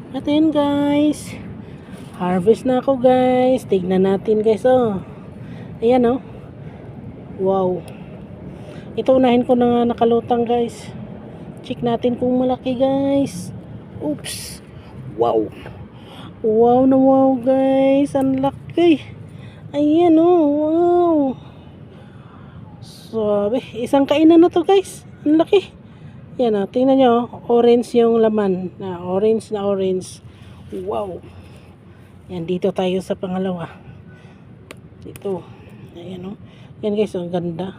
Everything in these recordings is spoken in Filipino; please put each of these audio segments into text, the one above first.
At yun guys, harvest na ako guys. Tignan natin guys, oh. Ayan oh. Wow. Ito unahin ko na nga nakalutang guys. Check natin kung malaki guys. Oops. Wow. Wow na wow guys. Ang laki. Ayan oh. Wow. Sabi, isang kainan na to guys. Ang laki. Yan o, tingnan nyo, orange yung laman. Orange na orange. Wow. Yan, dito tayo sa pangalawa. Dito. Ayan o. Yan guys, ang ganda.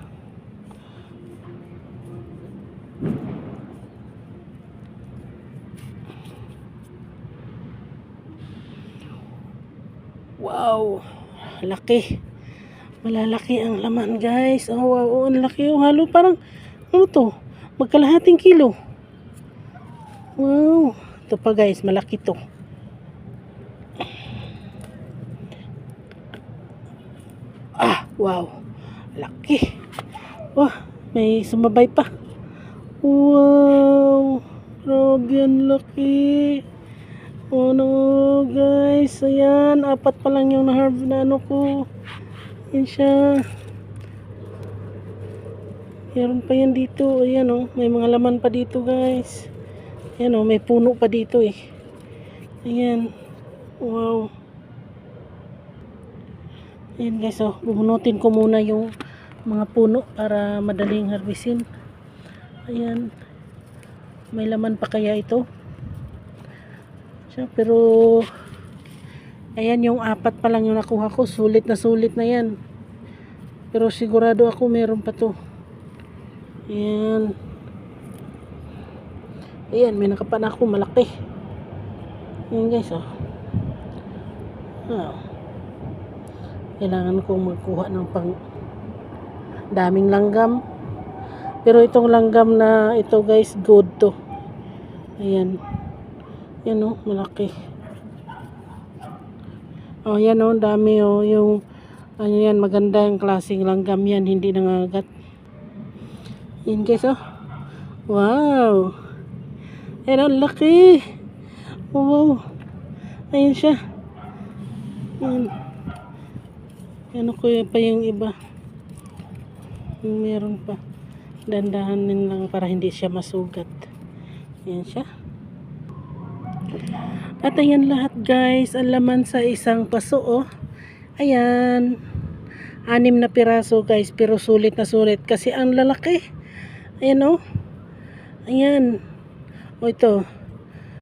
Wow. Laki. Malalaki ang laman guys. Oh wow, ang laki. Oh, halo parang, ano to? Magkalahating kilo. Wow. Ito pa guys, malaki to. Wow. Laki. Wah, may sumabay pa. Wow. Grabe, ang laki. Oh no guys, ayan. 4 pa lang yung na-harvest na ano ko. Yan siya. Meron pa yan dito. Ayan oh. May mga laman pa dito guys. Ayan oh. May puno pa dito eh. Ayan. Wow. Ayan guys oh. Bubunutin ko muna yung mga puno para madaling harvestin. Ayan. May laman pa kaya ito. Pero ayan yung 4 pa lang yung nakuha ko. Sulit na yan. Pero sigurado ako meron pa to. Ayan. Ayan, may nakapan ako malaki. Ayan guys, oh. Kailangan kong magkuha ng pang daming langgam. Pero itong langgam na ito guys, good to. Ayan. Ayan oh, malaki. Oh, yan oh, dami oh. Yung, ano yan, maganda yung klaseng langgam yan. Hindi nangagat. Yan guys oh. Wow. Ayan oh, laki. Wow. Ayan siya. Ayan. Ano ko pa yung iba. Meron pa. Dandahanin lang para hindi siya masugat. Ayan siya. At ayan lahat guys. Ang laman sa isang paso oh. Ayan. 6 na piraso guys. Pero sulit na sulit. Kasi ang lalaki. Ayan oh. Ayan. O ito.